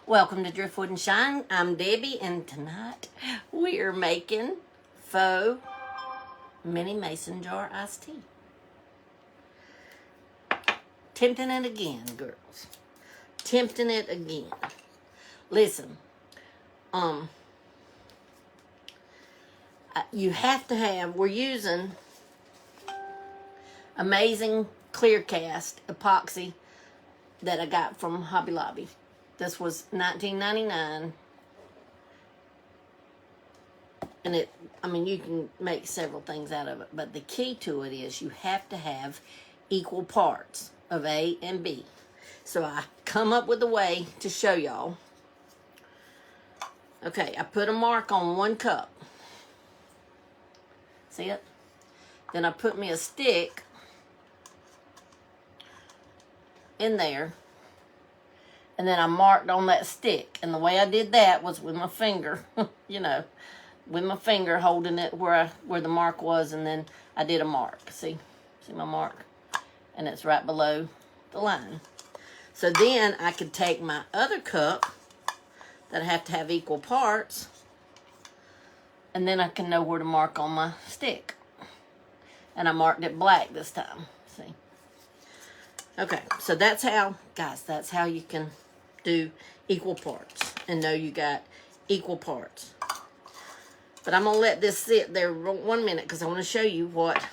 Welcome to Driftwood and Shine. I'm Debbie, and tonight we are making faux mini mason jar iced tea. Tempting it again, girls. Tempting it again. Listen, you have to have, we're using amazing clear cast epoxy that I got from Hobby Lobby. This was $19.99, and you can make several things out of it, but the key to it is you have to have equal parts of A and B. So I come up with a way to show y'all. Okay, I put a mark on 1 cup. See it? Then I put me a stick in there. And then I marked on that stick. And the way I did that was with my finger, with my finger holding it where the mark was. And then I did a mark. See my mark? And it's right below the line. So then I could take my other cup that I have to have equal parts. And then I can know where to mark on my stick. And I marked it black this time. See? Okay, so that's how you can do equal parts and know you got equal parts. But I'm gonna let this sit there 1 minute because I want to show you what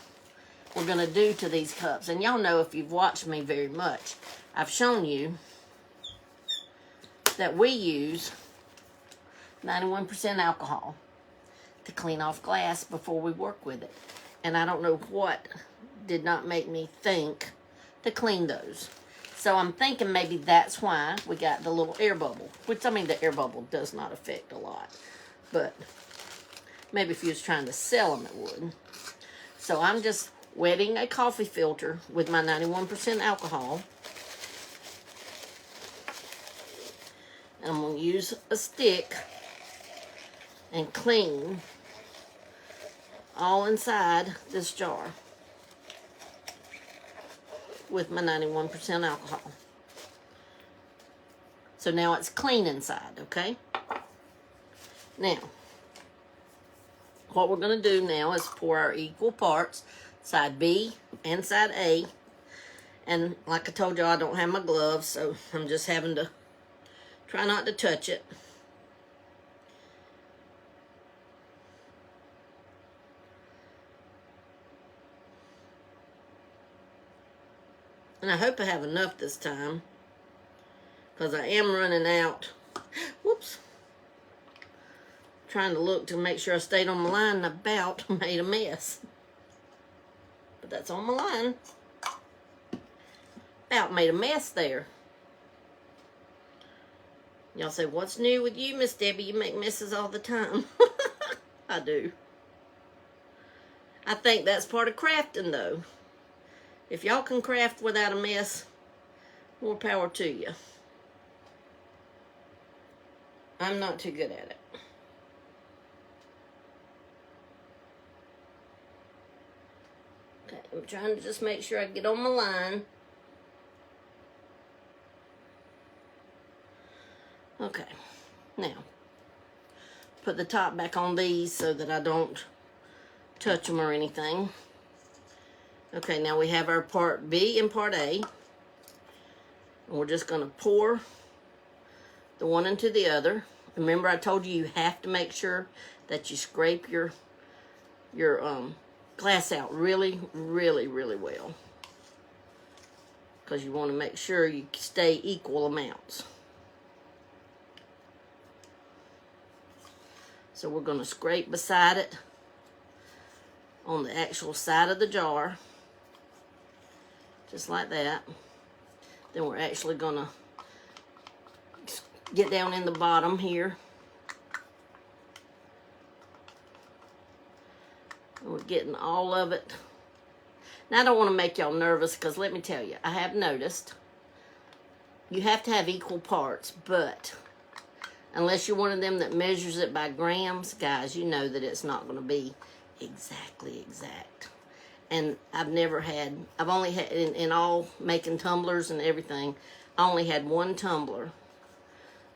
we're gonna do to these cups. And y'all know, if you've watched me very much, I've shown you that we use 91% alcohol to clean off glass before we work with it. And I don't know what did not make me think to clean those. So I'm thinking maybe that's why we got the little air bubble. Which, the air bubble does not affect a lot. But maybe if you was trying to sell them, it would. So I'm just wetting a coffee filter with my 91% alcohol. And I'm going to use a stick and clean all inside this jar with my 91% alcohol. So now it's clean inside, okay? Now, what we're going to do now is pour our equal parts, side B and side A. And like I told you, I don't have my gloves, so I'm just having to try not to touch it. And I hope I have enough this time, because I am running out. Whoops. Trying to look to make sure I stayed on my line, and I about made a mess. But that's on my line. About made a mess there. Y'all say, what's new with you, Miss Debbie? You make messes all the time. I do. I think that's part of crafting, though. If y'all can craft without a mess, more power to you. I'm not too good at it. Okay, I'm trying to just make sure I get on my line. Okay, now, put the top back on these so that I don't touch them or anything. Okay, now we have our part B and part A. And we're just going to pour the one into the other. Remember, I told you have to make sure that you scrape your glass out really, really, really well. Because you want to make sure you stay equal amounts. So we're going to scrape beside it on the actual side of the jar. Just like that. Then we're actually going to get down in the bottom here. And we're getting all of it. Now, I don't want to make y'all nervous, because let me tell you, I have noticed you have to have equal parts, but unless you're one of them that measures it by grams, guys, you know that it's not going to be exactly exact. And I've only had, in all making tumblers and everything, I only had 1 tumbler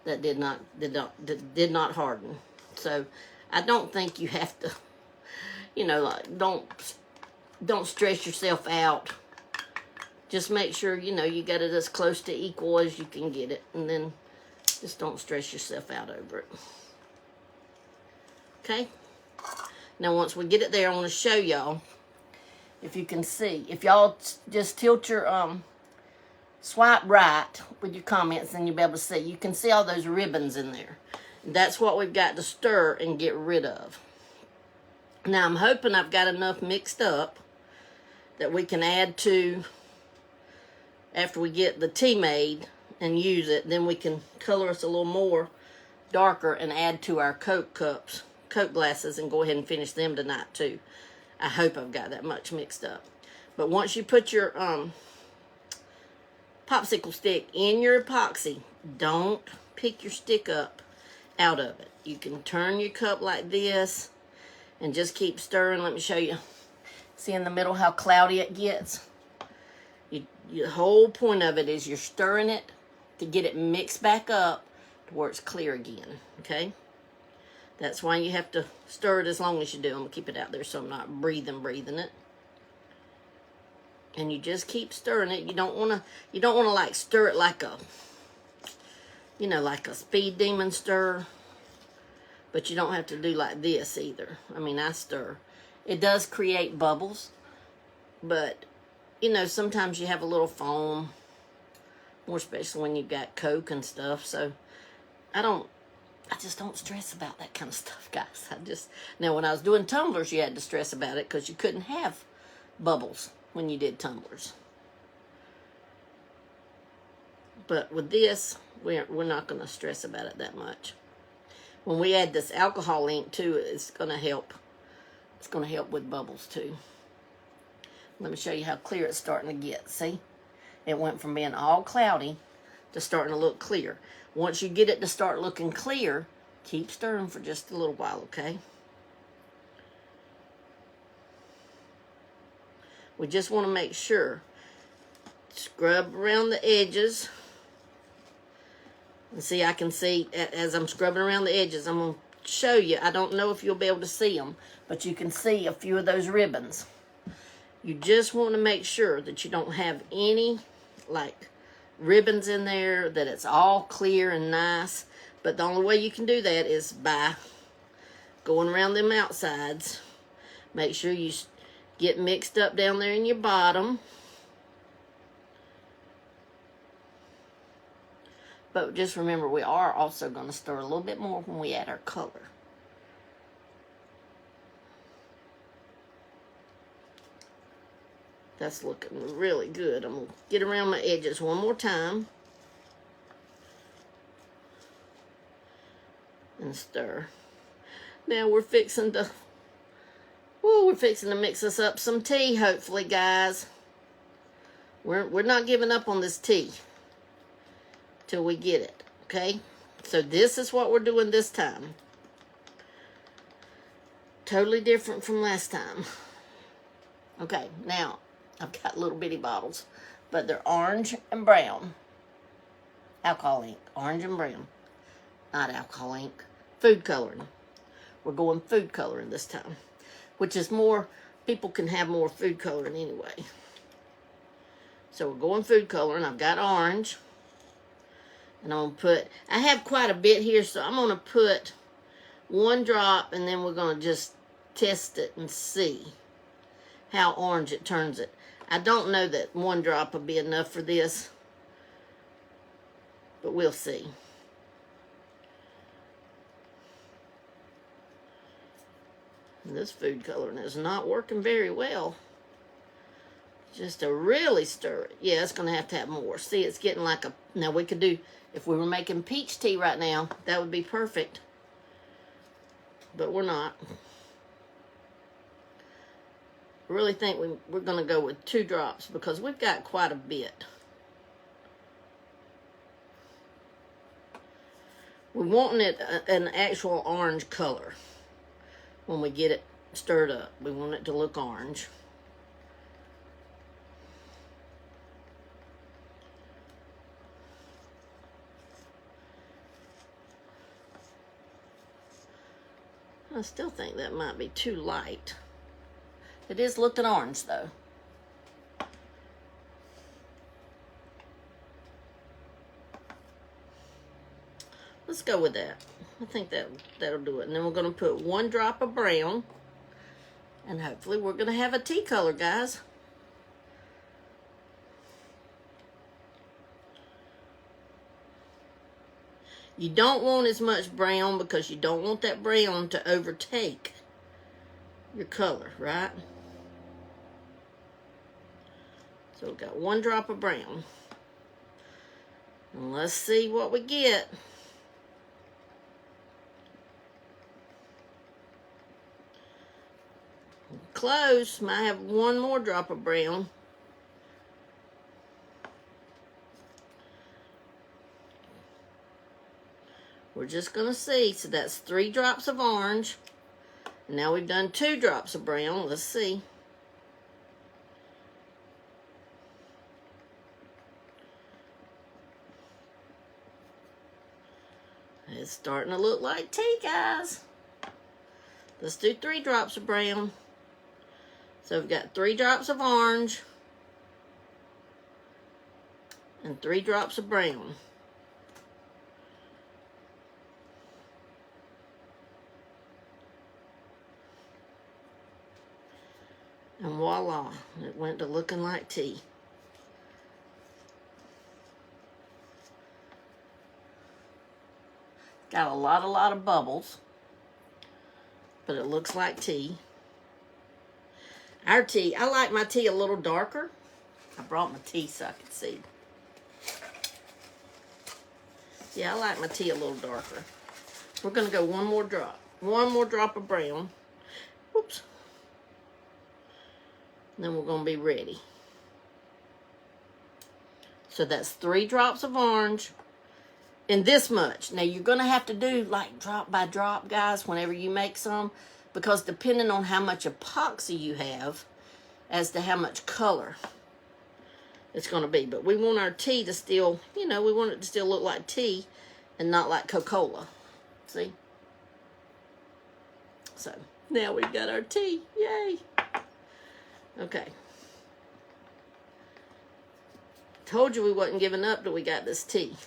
that did not harden. So I don't think you have to, you know, like, don't stress yourself out. Just make sure, you know, you got it as close to equal as you can get it, and then just don't stress yourself out over it. Okay? Now once we get it there, I want to show y'all, if you can see. If y'all just tilt your swipe right with your comments, and you'll be able to see. You can see all those ribbons in there. That's what we've got to stir and get rid of. Now I'm hoping I've got enough mixed up that we can add to, after we get the tea made and use it, then we can color us a little more darker and add to our Coke cups, Coke glasses, and go ahead and finish them tonight too. I hope I've got that much mixed up. But once you put your popsicle stick in your epoxy, don't pick your stick up out of it. You can turn your cup like this and just keep stirring. Let me show you. See in the middle how cloudy it gets? The whole point of it is you're stirring it to get it mixed back up to where it's clear again, okay? That's why you have to stir it as long as you do. I'm going to keep it out there so I'm not breathing it. And you just keep stirring it. You don't want to like stir it like a, you know, like a speed demon stir. But you don't have to do like this either. I mean, I stir. It does create bubbles, but you know, sometimes you have a little foam, more especially when you've got Coke and stuff. So I just don't stress about that kind of stuff, guys. Now when I was doing tumblers, you had to stress about it because you couldn't have bubbles when you did tumblers. But with this, we're not going to stress about it that much. When we add this alcohol ink to it, it's going to help. It's going to help with bubbles too. Let me show you how clear it's starting to get. See? It went from being all cloudy to starting to look clear. Once you get it to start looking clear, keep stirring for just a little while, okay? We just want to make sure. Scrub around the edges. And see, I can see as I'm scrubbing around the edges, I'm going to show you. I don't know if you'll be able to see them, but you can see a few of those ribbons. You just want to make sure that you don't have any, like, ribbons in there, that it's all clear and nice. But the only way you can do that is by going around them outsides. Make sure you get mixed up down there in your bottom. But just remember, we are also going to stir a little bit more when we add our color. That's looking really good. I'm going to get around my edges one more time. And stir. Now we're fixing to mix us up some tea, hopefully, guys. We're not giving up on this tea till we get it, okay? So this is what we're doing this time. Totally different from last time. Okay, now I've got little bitty bottles, but they're orange and brown. Alcohol ink, orange and brown. Not alcohol ink, food coloring. We're going food coloring this time, which is more, people can have more food coloring anyway. So we're going food coloring. I've got orange. And I'm going to put, I have quite a bit here, so I'm going to put one drop, and then we're going to just test it and see how orange it turns it. I don't know that one drop will be enough for this, but we'll see. And this food coloring is not working very well. Just to really stir it. Yeah, it's going to have more. See, it's getting like a, now we could do, if we were making peach tea right now, that would be perfect. But we're not. I really think we're going to go with 2 drops because we've got quite a bit. We're wanting it an actual orange color when we get it stirred up. We want it to look orange. I still think that might be too light. It is looking orange though. Let's go with that. I think that'll do it. And then we're going to put 1 drop of brown. And hopefully we're going to have a tea color, guys. You don't want as much brown because you don't want that brown to overtake your color, right? So we've got 1 drop of brown. And let's see what we get. Close. Might have 1 more drop of brown. We're just going to see. So that's 3 drops of orange. Now we've done 2 drops of brown. Let's see. It's starting to look like tea, guys. Let's do 3 drops of brown. So we've got 3 drops of orange and 3 drops of brown. And voila, it went to looking like tea. Got a lot of bubbles, but it looks like tea. Our tea, I like my tea a little darker. I brought my tea so I could see. Yeah, I like my tea a little darker. We're going to go 1 more drop. 1 more drop of brown. Whoops. Then we're going to be ready. So that's 3 drops of orange and this much. Now you're going to have to do like drop by drop, guys, whenever you make some, because depending on how much epoxy you have as to how much color it's going to be. But we want our tea to still, you know, we want it to still look like tea and not like Coca-Cola. See? So now we've got our tea. Yay! Okay. Told you we wasn't giving up till we got this tea.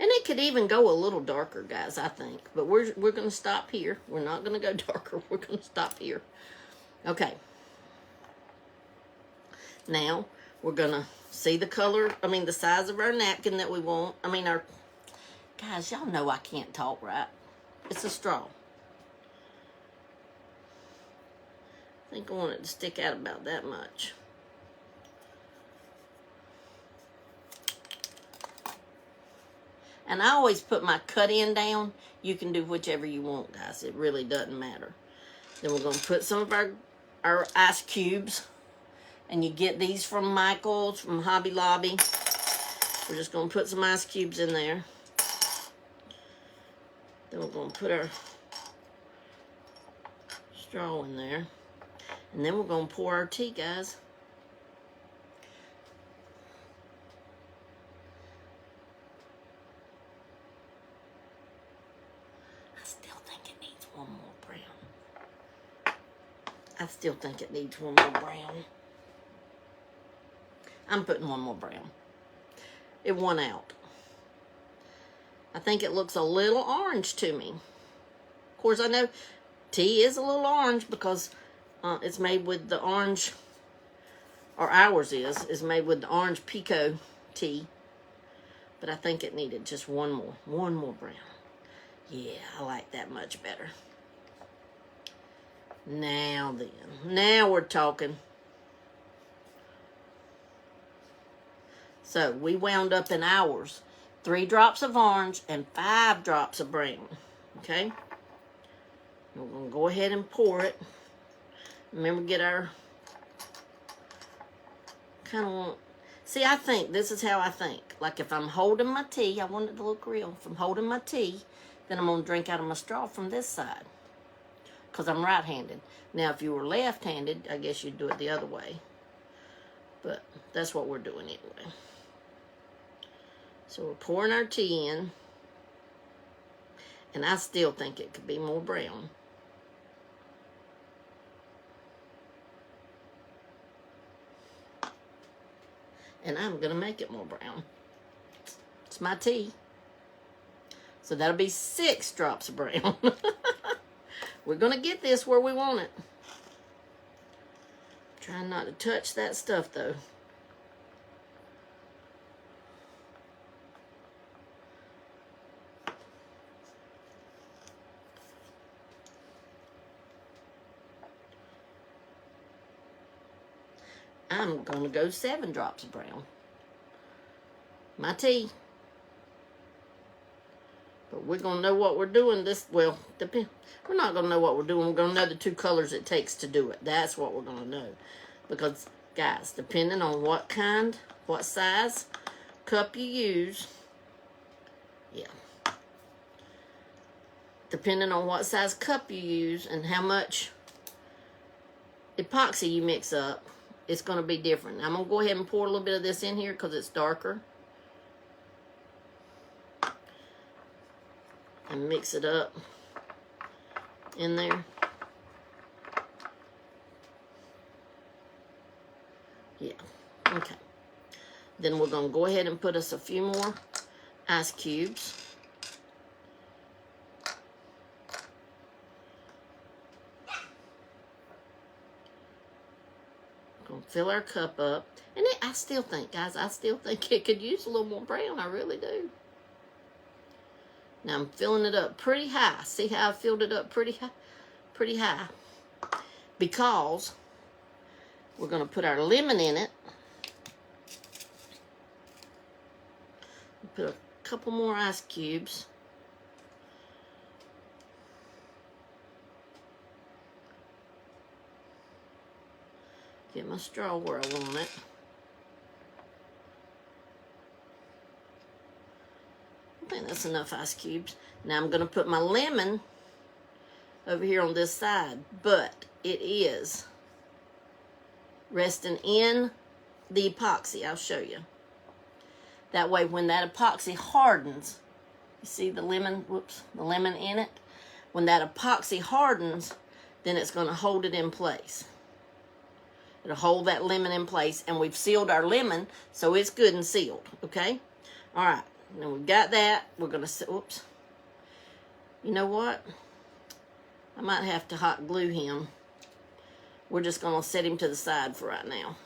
And it could even go a little darker, guys, I think. But we're going to stop here. We're not going to go darker. We're going to stop here. Okay. Now, we're going to see the color, the size of our napkin that we want. Guys, y'all know I can't talk, right? It's a straw. I think I want it to stick out about that much. And I always put my cut in down. You can do whichever you want, guys. It really doesn't matter. Then we're going to put some of our ice cubes. And you get these from Michael's, from Hobby Lobby. We're just going to put some ice cubes in there. Then we're going to put our straw in there. And then we're going to pour our tea, guys. I still think it needs 1 more brown. I still think it needs 1 more brown. I'm putting 1 more brown. It won out. I think it looks a little orange to me. Of course, I know tea is a little orange because it's made with the orange, or ours is made with the orange pico tea. But I think it needed just 1 more brown. Yeah, I like that much better. Now then, now we're talking. So we wound up in ours 3 drops of orange and 5 drops of brown. Okay? We're going to go ahead and pour it. Remember, get our see, I think, this is how I think. Like if I'm holding my tea, I want it to look real. If I'm holding my tea, then I'm going to drink out of my straw from this side. Because I'm right-handed. Now, if you were left-handed, I guess you'd do it the other way. But that's what we're doing anyway. So we're pouring our tea in. And I still think it could be more brown. And I'm going to make it more brown. It's my tea. So that'll be 6 drops of brown. We're going to get this where we want it. Trying not to touch that stuff, though. I'm going to go 7 drops of brown. My tea. But we're going to know what we're doing this, well, we're not going to know what we're doing. We're going to know the 2 colors it takes to do it. That's what we're going to know. Because, guys, depending on what size cup you use, yeah. Depending on what size cup you use and how much epoxy you mix up, it's going to be different. I'm going to go ahead and pour a little bit of this in here because it's darker. And mix it up in there. Yeah, okay. Then we're going to go ahead and put us a few more ice cubes. Going to fill our cup up. And I still think, guys, it could use a little more brown. I really do. Now I'm filling it up pretty high. See how I filled it up pretty high? Pretty high. Because we're going to put our lemon in it. Put a couple more ice cubes. Get my straw where I want it. I think that's enough ice cubes. Now I'm going to put my lemon over here on this side, but it is resting in the epoxy. I'll show you. That way when that epoxy hardens, you see the lemon, the lemon in it? When that epoxy hardens, then it's going to hold it in place. It'll hold that lemon in place, and we've sealed our lemon, so it's good and sealed, okay? All right. Now we've got that. We're going to, oops. You know what? I might have to hot glue him. We're just going to set him to the side for right now.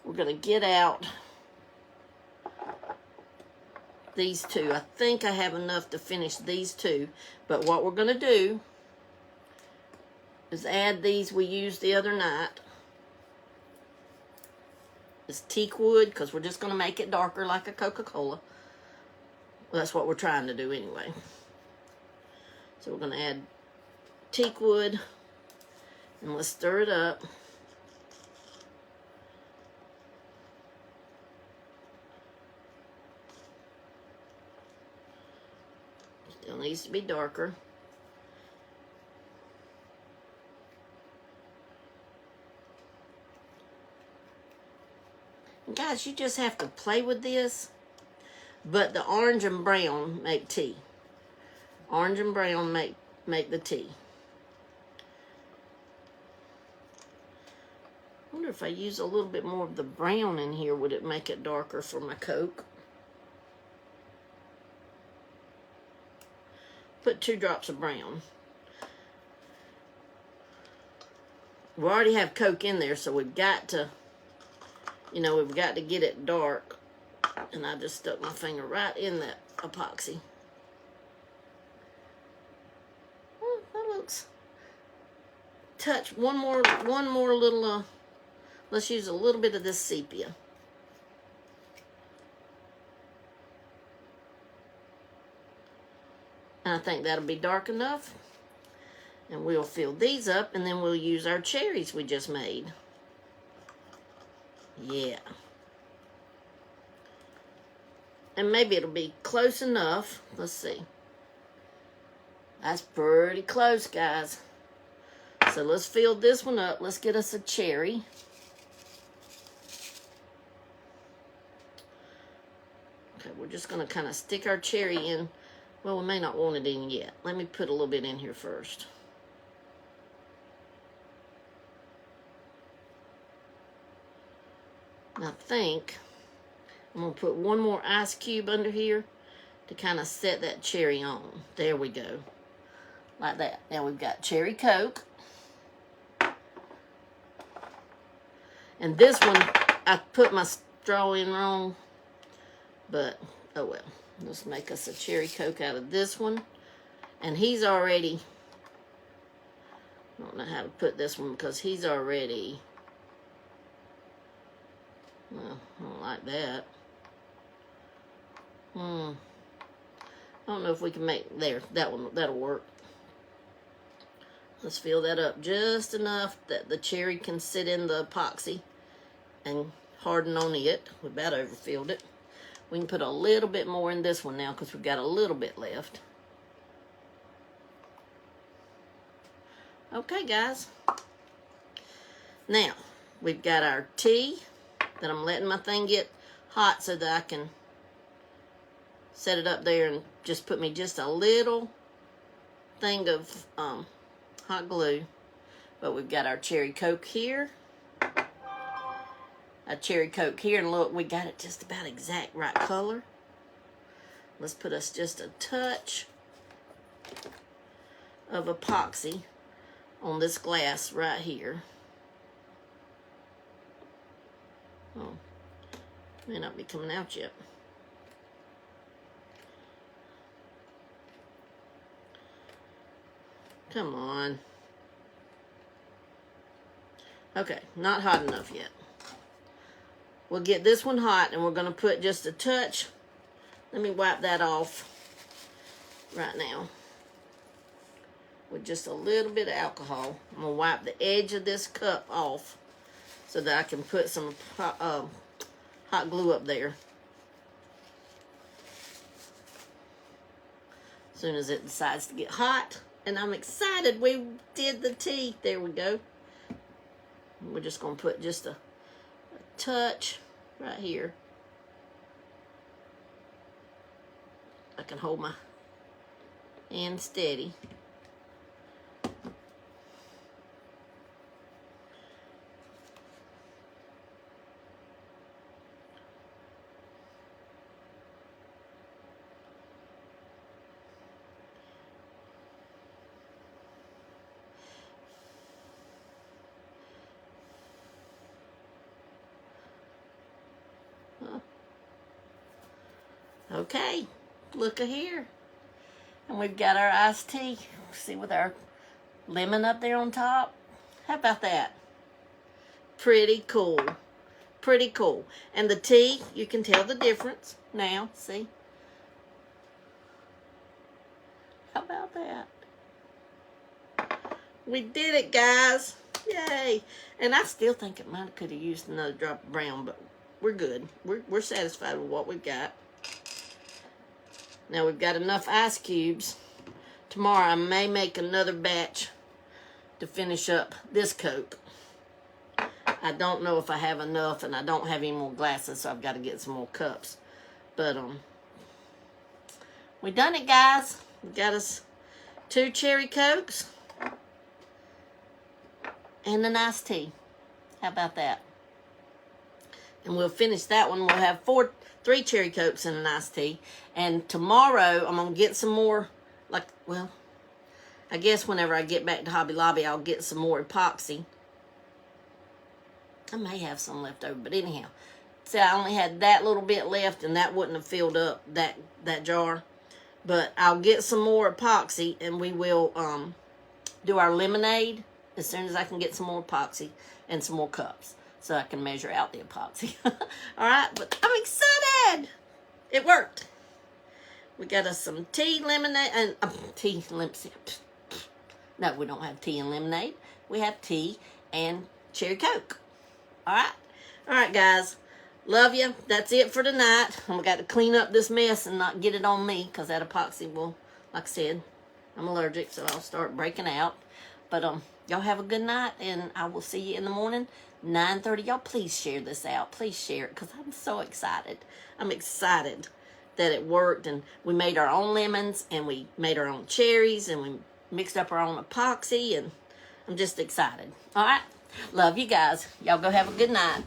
We're going to get out these 2. I think I have enough to finish these 2. But what we're going to do is add these we used the other night. It's teak wood, because we're just going to make it darker like a Coca-Cola. Well, that's what we're trying to do anyway. So we're going to add teak wood, and let's stir it up. Still needs to be darker. And guys, you just have to play with this. But the orange and brown make tea. Orange and brown make the tea. I wonder if I use a little bit more of the brown in here, would it make it darker for my Coke? Put 2 drops of brown. We already have Coke in there, so we've got to, we've got to get it dark. And I just stuck my finger right in that epoxy. Oh, that looks. Touch one more little. Let's use a little bit of this sepia. And I think that'll be dark enough. And we'll fill these up, and then we'll use our cherries we just made. Yeah. And maybe it'll be close enough. Let's see. That's pretty close, guys. So let's fill this one up. Let's get us a cherry. Okay, we're just going to kind of stick our cherry in. Well, we may not want it in yet. Let me put a little bit in here first. And I think I'm going to put one more ice cube under here to kind of set that cherry on. There we go. Like that. Now we've got cherry Coke. And this one, I put my straw in wrong. But, oh well. Let's make us a cherry Coke out of this one. And he's already... I don't know how to put this one because he's already... Well, I don't like that. I don't know if we can make... There, that one, that'll work. Let's fill that up just enough that the cherry can sit in the epoxy and harden on it. We about overfilled it. We can put a little bit more in this one now because we've got a little bit left. Okay, guys. Now, we've got our tea that I'm letting my thing get hot so that I can set it up there and just put me just a little thing of hot glue. But we've got our cherry Coke here. A cherry Coke here, and look, we got it just about exact right color. Let's put us just a touch of epoxy on this glass right here. Oh, may not be coming out yet. Come on. Okay, not hot enough yet. We'll get this one hot, and we're going to put just a touch. Let me wipe that off right now with just a little bit of alcohol. I'm going to wipe the edge of this cup off so that I can put some hot glue up there as soon as it decides to get hot. And I'm excited we did the tea. There we go. We're just going to put just a touch right here. I can hold my hand steady. Okay, look here. And we've got our iced tea. See, with our lemon up there on top. How about that? Pretty cool. Pretty cool. And the tea, you can tell the difference now. See? How about that? We did it, guys. Yay. And I still think it might could have used another drop of brown, but we're good. We're satisfied with what we've got. Now we've got enough ice cubes. Tomorrow I may make another batch to finish up this Coke. I don't know if I have enough, and I don't have any more glasses, so I've got to get some more cups. But we done it, guys. We got us 2 cherry Cokes and an iced tea. How about that? And we'll finish that one. We'll have 3 cherry Cokes and an iced tea. And tomorrow, I'm going to get some more, well, I guess whenever I get back to Hobby Lobby, I'll get some more epoxy. I may have some left over, but anyhow. See, I only had that little bit left, and that wouldn't have filled up that jar. But I'll get some more epoxy, and we will do our lemonade as soon as I can get some more epoxy and some more cups, so I can measure out the epoxy. All right, but I'm excited. It worked. We got us some tea, lemonade, and tea, lemonade. No, we don't have tea and lemonade. We have tea and cherry Coke. All right? All right, guys. Love you. That's it for tonight. We got to clean up this mess and not get it on me, because that epoxy will, like I said, I'm allergic, so I'll start breaking out. But y'all have a good night, and I will see you in the morning, 9:30. Y'all please share this out. Please share it, because I'm so excited. I'm excited that it worked, and we made our own lemons, and we made our own cherries, and we mixed up our own epoxy, and I'm just excited. All right? Love you guys. Y'all go have a good night.